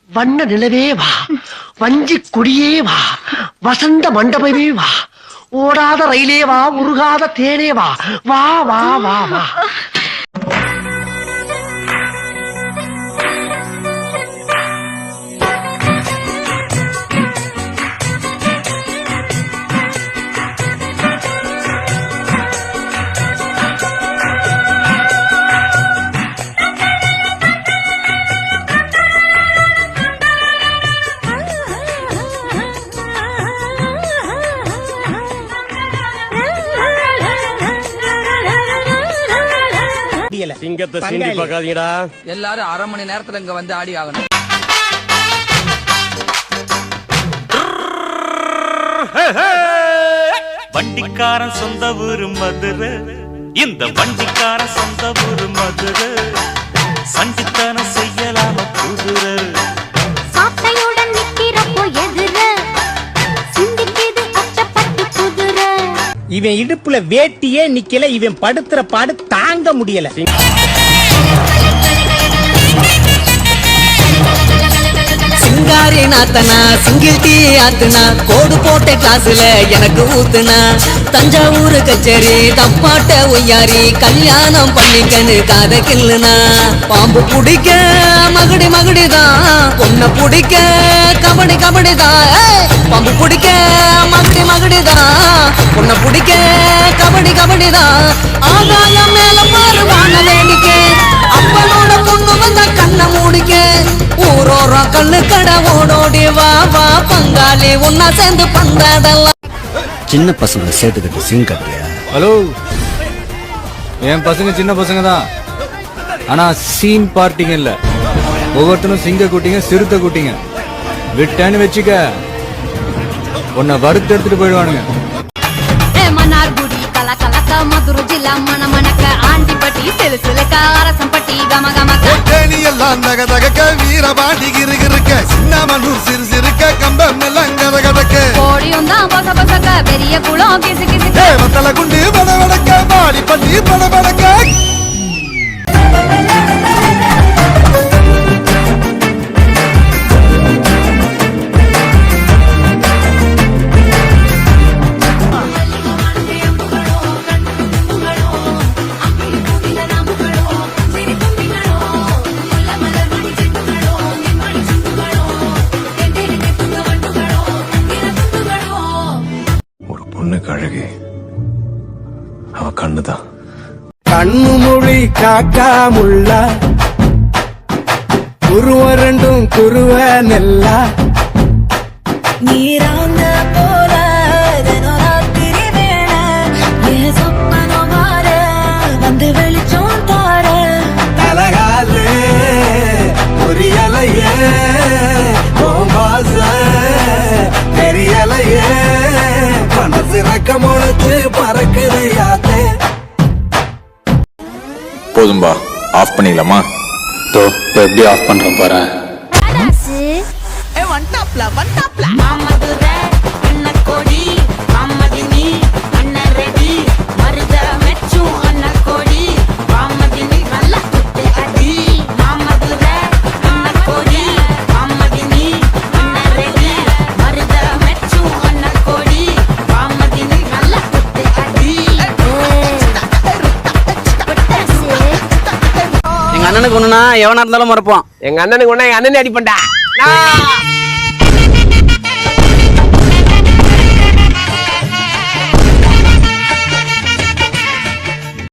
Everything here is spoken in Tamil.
வண்ண நிலவே வா, வஞ்சி கொடியே வா, வசந்த மண்டபமே வா, ஓடாத ரயிலே வா, உருகாத தேனே வா, வா வா வா வா. சிங்கத்தை சீண்டி பார்க்காதீங்கடா. எல்லாரும் அரை மணி நேரத்துல இங்க வந்து ஆடி ஆகணும். வண்டிக்காரன் சொந்த ஊரு மதுரை, இந்த வண்டிக்காரன் சொந்த ஊரு மதுரை, சண்டித்தனம் செய்யலாம குதிரை. சாட்டையுடன் நிக்கிறப்போ எதிர சிந்திக்குது அச்சப்பட்டு குதிரை. இவன் இடுப்புல வேட்டியே நிக்கல, இவன் படுத்துற பாடு தாங்க முடியல. சிங்காரி நாத்தனா சிங்கிள் டீ ஆத்துனா, கோடு போட்ட கிளாஸ்ல எனக்கு ஊத்துனா, தஞ்சாவூர் கச்சேரி தப்பாட்ட ஒய்யாரி, கல்யாணம் பண்ணிக்கன்னு காத கில்லுனா, பாம்பு பிடிக்க மகுடி மகுடிதான், பொண்ண பிடிக்க கபடி கபடிதான், பாம்பு பிடிக்க மகுடி மகுடிதான், பொண்ண பிடிக்க கபடி கபடிதான், ஆகாயம் மேல பாருவான வேடிக்க, அப்பனோட பொண்ணு வந்த கண்ண மூடிக்க, ஊரோரம் கண்ணு கடை ஓடோடி வா வா பங்காளி ஒன்னா சேர்ந்து பந்தாடலாம். சின்ன பசங்க சேர்த்துக்கிட்டு சிங் கட்டியா? ஹலோ, என் பசங்க சின்ன பசங்க தான், ஆனா சீன் பார்ட்டிங்க இல்ல. ஒவ்வொருத்தனும் சிங்க குட்டிங்க சிறுத்தை குட்டிங்க. விட்டேன்னு வச்சுக்க, உன்னை வறுத்து எடுத்துட்டு போயிடுவானுங்க. மன்னார்குடி கலகலக்க மதுரை ஜில்லா மணமணக்க ஆண்டிப்பட்டி சிலுசிலுக்க அரசம்பட்டி கமகமக்க எல்லாம் தக தகக்க வீரபாண்டி கிருகிருக்க சின்னமனூர் சிறு சிறுக்க கம்பம் எல்லாம் கத கதக்க கோடியும் தான் பச பசக்க பெரிய குளம் கிசு கிசுக்க வத்தல குண்டு பட வடக்க பாடி பட்டி பட வடக்க. அழகே அவ கண்ணுதான். கண்ணு மொழி காக்கா முள்ள, குருவ ரெண்டும் குருவ நெல்லா, நீராங்க போல ராத்திரி வேண ஏ சொப்பனோ மாற வந்து வெளிச்சம் தார தலகாலே பொரியலையே பாச பெரியலையே மனசு ரக்க முளைச்சு பறக்குதையாத்தே. போதும்பா, ஆஃப் பண்ணிடலாமா? எப்படி ஆஃப் பண்றோம் பாரு. அண்ணனுக்கு ஒண்ணுனா எவனா இருந்தாலும் மறப்பான். எங்க அண்ணனுக்கு ஒண்ணா எங்க அண்ணன் அடிப்பண்டா.